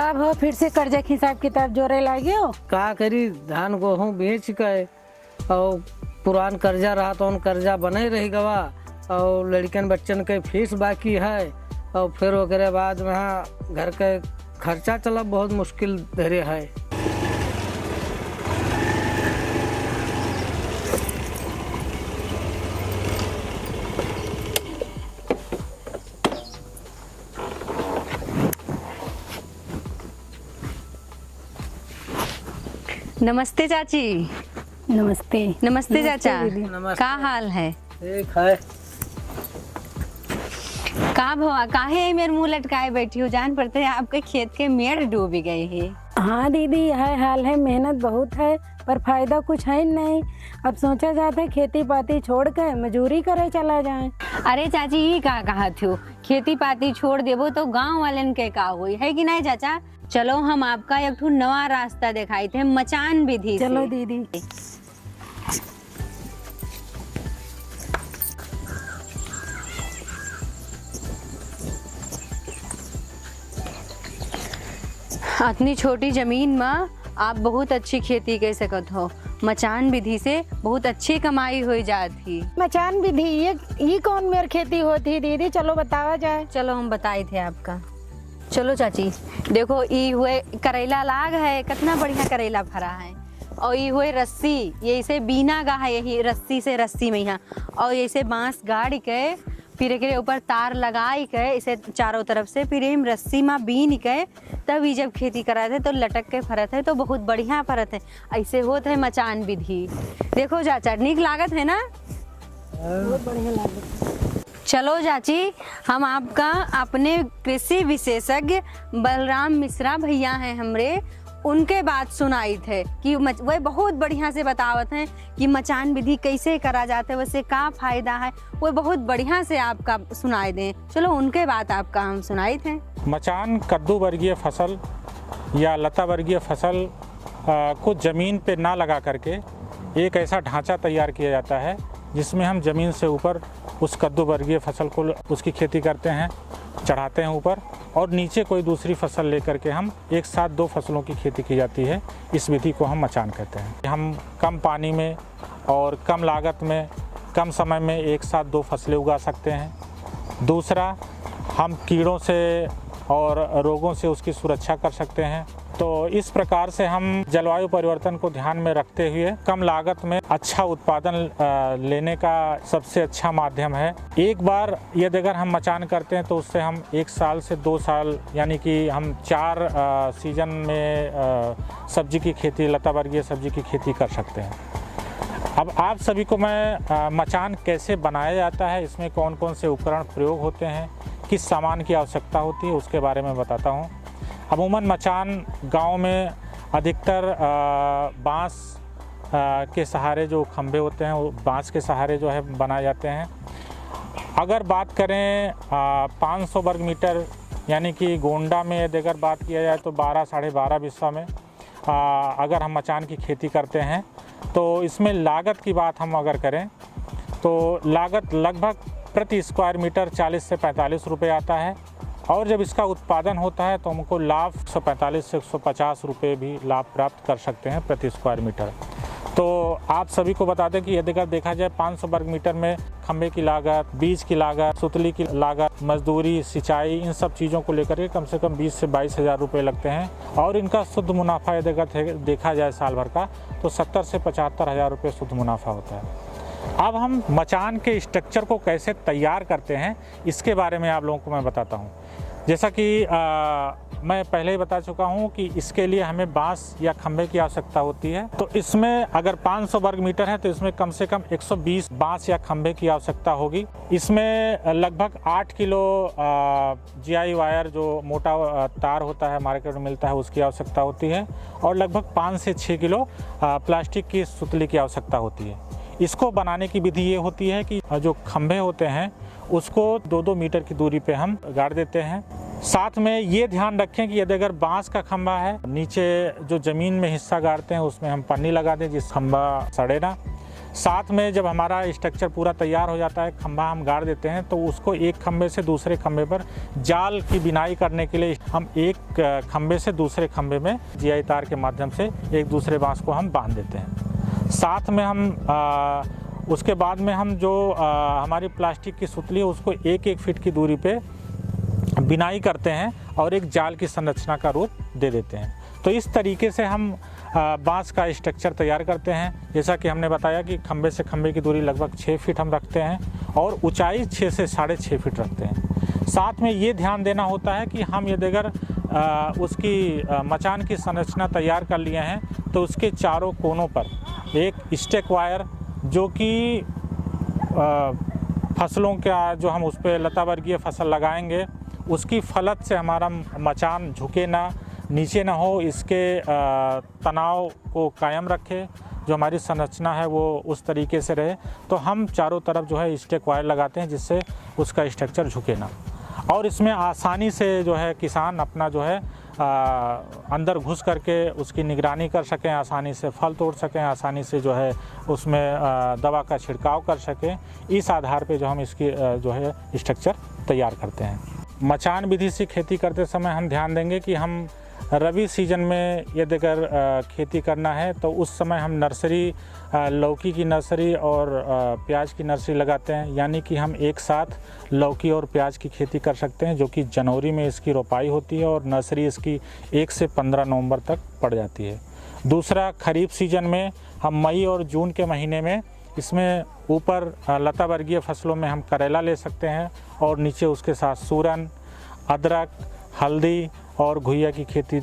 का भाव फिर से कर्जा के हिसाब किताब जोड़े लागे हो? का करी, धान गेहूँ बेच के और पुरान कर्जा रहा तो उन कर्जा बने रही गवा और लड़कन बच्चन के फीस बाकी है और फिर ओकरे बाद वहाँ घर के खर्चा चला बहुत मुश्किल धरे है। नमस्ते चाची। नमस्ते। नमस्ते चाचा। नमस्ते। का हाल है? ठीक है। का भवा काहे मेरे मुंह लटकाए बैठी हो? जान पड़ते है आपके खेत के मेड़ डूब गए है। हाँ दीदी, यह हाल है, मेहनत बहुत है पर फायदा कुछ है नहीं। अब सोचा जाता है खेती पाती छोड़ के मजूरी करे चला जाए। अरे चाची ये का कहा थी, खेती पाती छोड़ देबो तो गांव वालन के का हुई है कि नहीं चाचा? चलो हम आपका एक ठो नवा रास्ता दिखाई थे, मचान विधि से। चलो दीदी। इतनी छोटी जमीन में आप बहुत अच्छी खेती कर सकत हो। मचान विधि से बहुत अच्छी कमाई हो जाती। मचान विधि ये कौन मेर खेती होती दीदी? चलो बतावा जाए। चलो हम बताए थे आपका। चलो चाची देखो, ये हुए करेला लाग है, कितना बढ़िया करेला भरा है। और ये हुए रस्सी, ये इसे बीना गा है, यही रस्सी से रस्सी में यहाँ। और ऐसे बांस गाड़ के फिर एक ऊपर तार लगाई के इसे चारों तरफ से, फिर हम रस्सी में बीन के तब ये जब खेती करा थे तो लटक के फरत है, तो बहुत बढ़िया फरत है। ऐसे होते है मचान विधि। देखो चाचा नीक लागत है ना? बहुत बढ़िया लागत। चलो चाची, हम आपका अपने कृषि विशेषज्ञ बलराम मिश्रा भैया हैं हमरे, उनके बात सुनाई थे कि वह बहुत बढ़िया से बतावत हैं कि मचान विधि कैसे करा जाता है, वैसे क्या फायदा है, वो बहुत बढ़िया से आपका सुनाई दें। चलो उनके बात आपका हम सुनाई थे। मचान कद्दू वर्गीय फसल या लता वर्गीय फसल को ज़मीन पे ना लगा करके एक ऐसा ढांचा तैयार किया जाता है जिसमें हम ज़मीन से ऊपर उस कद्दू वर्गीय फसल को उसकी खेती करते हैं, चढ़ाते हैं ऊपर, और नीचे कोई दूसरी फसल लेकर के हम एक साथ दो फसलों की खेती की जाती है। इस विधि को हम मचान कहते हैं। हम कम पानी में और कम लागत में कम समय में एक साथ दो फसलें उगा सकते हैं। दूसरा, हम कीड़ों से और रोगों से उसकी सुरक्षा कर सकते हैं। तो इस प्रकार से हम जलवायु परिवर्तन को ध्यान में रखते हुए कम लागत में अच्छा उत्पादन लेने का सबसे अच्छा माध्यम है। एक बार यदि अगर हम मचान करते हैं तो उससे हम 1 साल से 2 साल यानी कि हम 4 सीजन में सब्जी की खेती, लता वर्गीय सब्जी की खेती कर सकते हैं। अब आप सभी को मैं मचान कैसे बनाया जाता है, इसमें कौन कौन से उपकरण प्रयोग होते हैं, किस सामान की आवश्यकता होती है, उसके बारे में बताता हूँ। अमूमन मचान गांव में अधिकतर बांस के सहारे जो खंभे होते हैं वो बांस के सहारे जो है बनाए जाते हैं। अगर बात करें 500 वर्ग मीटर यानी कि गोंडा में यदि अगर बात किया जाए तो 12 साढ़े 12 बिस्सा में अगर हम मचान की खेती करते हैं तो इसमें लागत की बात हम अगर करें तो लागत लगभग प्रति स्क्वायर मीटर 40 से 45 रुपये आता है। और जब इसका उत्पादन होता है तो हमको लाभ 145 से 150 रुपये भी लाभ प्राप्त कर सकते हैं प्रति स्क्वायर मीटर। तो आप सभी को बता दें कि यदि अगर देखा जाए 500 वर्ग मीटर में खंभे की लागत, बीज की लागत, सुतली की लागत, मजदूरी, सिंचाई, इन सब चीज़ों को लेकर के कम से कम 20 से 22 हज़ार रुपये लगते हैं। और इनका शुद्ध मुनाफा यदि अगर देखा जाए साल भर का तो 70 से 75 हज़ार रुपये शुद्ध मुनाफा होता है। अब हम मचान के स्ट्रक्चर को कैसे तैयार करते हैं इसके बारे में आप लोगों को मैं बताता हूँ। जैसा कि मैं पहले ही बता चुका हूँ कि इसके लिए हमें बांस या खंभे की आवश्यकता होती है। तो इसमें अगर 500 वर्ग मीटर है तो इसमें कम से कम 120 बांस या खंभे की आवश्यकता होगी। इसमें लगभग 8 किलो GI वायर जो मोटा तार होता है मार्केट में मिलता है उसकी आवश्यकता होती है। और लगभग 5 से 6 किलो प्लास्टिक की सुतली की आवश्यकता होती है। इसको बनाने की विधि ये होती है कि जो खंभे होते हैं उसको 2-2 मीटर की दूरी पे हम गाड़ देते हैं। साथ में ये ध्यान रखें कि यदि अगर बांस का खंभा है, नीचे जो ज़मीन में हिस्सा गाड़ते हैं उसमें हम पन्नी लगा दें जिस खंभा सड़े ना। साथ में जब हमारा स्ट्रक्चर पूरा तैयार हो जाता है, खंभा हम गाड़ देते हैं, तो उसको एक खंभे से दूसरे खंभे पर जाल की बिनाई करने के लिए हम एक खंभे से दूसरे खंभे में जीआई तार के माध्यम से एक दूसरे बांस को हम बांध देते हैं। साथ में हम उसके बाद में हम जो हमारी प्लास्टिक की सुतली है उसको एक फीट की दूरी पे बिनाई करते हैं और एक जाल की संरचना का रूप दे देते हैं। तो इस तरीके से हम बांस का स्ट्रक्चर तैयार करते हैं। जैसा कि हमने बताया कि खंभे से खंभे की दूरी लगभग 6 फीट हम रखते हैं और ऊंचाई 6 से 6.5 फीट रखते हैं। साथ में ये ध्यान देना होता है कि हम यदि अगर उसकी मचान की संरचना तैयार कर लिए हैं तो उसके चारों कोनों पर एक स्टेक वायर, जो कि फसलों का जो हम उस पर लता वर्गीय फसल लगाएंगे उसकी फलत से हमारा मचान झुके ना, नीचे ना हो, इसके तनाव को कायम रखे, जो हमारी संरचना है वो उस तरीके से रहे। तो हम चारों तरफ जो है स्टेक वायर लगाते हैं जिससे उसका स्ट्रक्चर झुके ना, और इसमें आसानी से जो है किसान अपना जो है अंदर घुस करके उसकी निगरानी कर सकें, आसानी से फल तोड़ सकें, आसानी से जो है उसमें दवा का छिड़काव कर सकें। इस आधार पे जो हम इसकी जो है स्ट्रक्चर तैयार करते हैं। मचान विधि से खेती करते समय हम ध्यान देंगे कि हम रबी सीजन में यदि अगर खेती करना है तो उस समय हम नर्सरी, लौकी की नर्सरी और प्याज की नर्सरी लगाते हैं। यानी कि हम एक साथ लौकी और प्याज की खेती कर सकते हैं, जो कि जनवरी में इसकी रोपाई होती है और नर्सरी इसकी 1 से 15 नवंबर तक पड़ जाती है। दूसरा, खरीफ सीजन में हम मई और जून के महीने में इसमें ऊपर लता वर्गीय फसलों में हम करेला ले सकते हैं और नीचे उसके साथ सूरन, अदरक, हल्दी और घुइया की खेती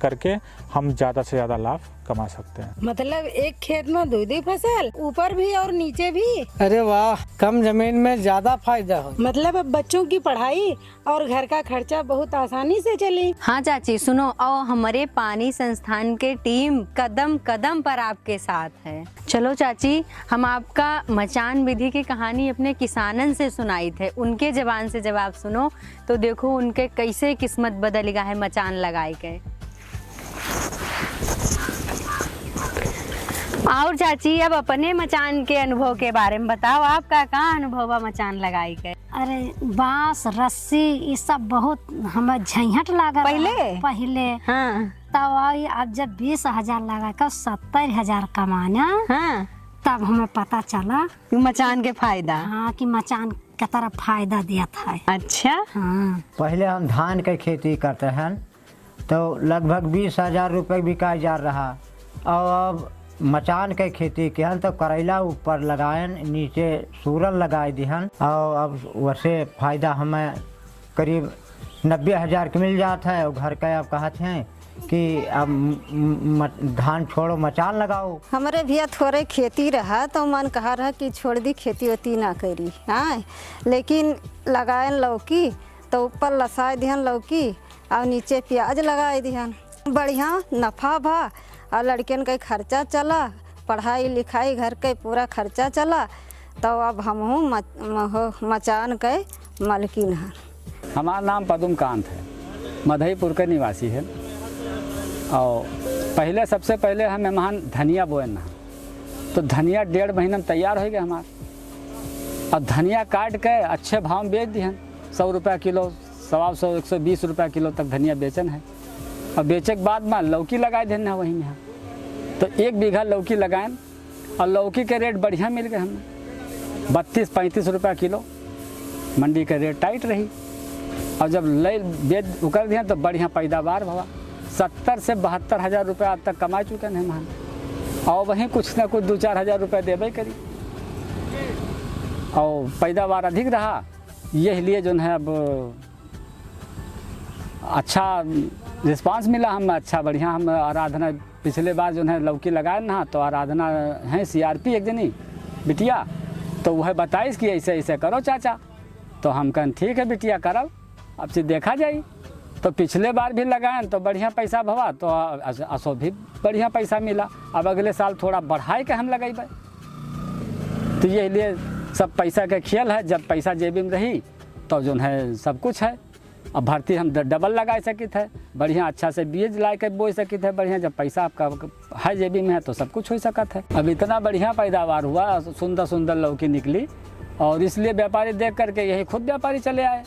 करके हम ज़्यादा से ज़्यादा लाभ कमा सकते हैं। मतलब एक खेत में 2 फसल, ऊपर भी और नीचे भी। अरे वाह, कम जमीन में ज़्यादा फायदा हो। मतलब अब बच्चों की पढ़ाई और घर का खर्चा बहुत आसानी से चली। हाँ चाची सुनो, और हमारे पानी संस्थान के टीम कदम कदम पर आपके साथ है। चलो चाची, हम आपका मचान विधि की कहानी अपने किसानन से सुनाई थे, उनके जबान से जब आप सुनो तो देखो उनके कैसे किस्मत बदल गया है मचान लगाए के। और चाची, अब अपने मचान के अनुभव के बारे में बताओ, आपका कहाँ अनुभव है मचान लगाई के? अरे बांस, रस्सी, ये सब बहुत हमें झंझट लगा पहले। हाँ। तब अब जब 20,000 लगा कर 70,000 कमाना, हाँ। तब हमें पता चला मचान के फायदा। हाँ, कि मचान के तरफ फायदा दिया था। अच्छा। हाँ। पहले हम धान की खेती करते हैं तो लगभग 20,000 रुपये बिकाई जा रहा, और अब मचान के खेती किहन तो करेला ऊपर लगाएन, नीचे सूरन लगाए दिहन, और अब वैसे फ़ायदा हमें करीब 90,000 के मिल जाता है। और घर का अब कहते हैं कि अब धान छोड़ो मचान लगाओ। हमारे भी थोड़े खेती रहा तो मन कहा रहा कि छोड़ दी, खेती वेती ना करी। हाँ, लेकिन लगाए लौकी तो ऊपर लसाए दिहन लौकी और नीचे प्याज लगाए दिहन, बढ़िया नफ़ा भा और लड़कियन का खर्चा चला, पढ़ाई लिखाई घर के पूरा खर्चा चला। तो अब हम मचान के मालकिन हैं। हमारा नाम पदुमकांत है, मधईपुर के निवासी है। और पहले सबसे पहले हमें महान धनिया बोएना, तो धनिया 1.5 महीना में तैयार हो गया हमारा। अब धनिया काट के अच्छे भाव में बेच दिहन, 100 रुपये किलो, 125, 120 रुपये किलो तक धनिया बेचन है। और बेचे के बाद में लौकी लगाए देना वहीं में, तो 1 बीघा लौकी लगाएं और लौकी के रेट बढ़िया मिल गए हमें, 32-35 रुपये किलो। मंडी के रेट टाइट रही, और जब ले बेच उकर दिया तो बढ़िया पैदावार हुआ। 70 से 72,000 रुपये अब तक कमा चुके हैं हम, और वहीं कुछ ना कुछ 2-4 हज़ार रुपये देवे करी, और पैदावार अधिक रहा। यही लिए जो है अब अच्छा रिस्पांस मिला हमें, अच्छा बढ़िया। हम आराधना पिछले बार जो है लौकी लगाए ना, तो आराधना है CRP एक जनी बिटिया, तो वह बताइस कि ऐसे ऐसे करो चाचा। तो हम कहें ठीक है बिटिया करो, अब से देखा जाए। तो पिछले बार भी लगाए तो बढ़िया पैसा भवा, तो असो भी बढ़िया पैसा मिला। अब अगले साल थोड़ा बढ़ाए के हम लगाइबे। तो यही लिए सब पैसा के खेल है, जब पैसा जेबी में रही तो जो है सब कुछ है। अब भर्ती हम डबल लगा सकते थे, बढ़िया अच्छा से बीज ला के बो सकते थे बढ़िया। जब पैसा आपका है जेबी में है तो सब कुछ हो सकता है। अब इतना बढ़िया पैदावार हुआ, सुंदर सुंदर लौकी निकली, और इसलिए व्यापारी देख करके यही खुद व्यापारी चले आए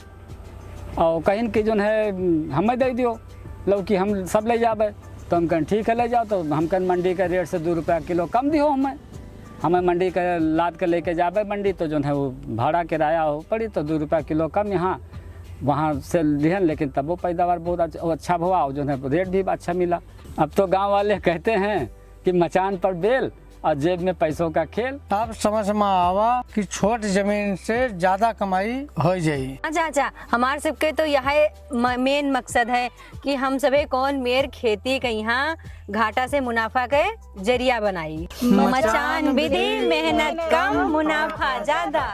और कहीं कि जो है हमें दे दियो लौकी, हम सब ले जाबे। तो हम कहें ठीक है ले जाओ। तो हम कहें मंडी के रेट से 2 रुपया किलो कम दियो हमें मंडी के लाद के लेके जाबे मंडी, तो जो है वो भाड़ा किराया हो पड़ी तो 2 रुपया किलो कम यहाँ वहाँ से लिहन, लेकिन तब वो पैदावार बहुत अच्छा हुआ और जो है रेट भी अच्छा मिला। अब तो गांव वाले कहते हैं कि मचान पर बेल और जेब में पैसों का खेल। अब समझ में आवा कि छोट जमीन से ज्यादा कमाई हो जाई। चाचा हमार सबके तो यह मेन मकसद है कि हम सभी कौन मेर खेती के यहाँ घाटा से मुनाफा के जरिया बनाई। मचान विधि, मेहनत कम, मुनाफा ज्यादा।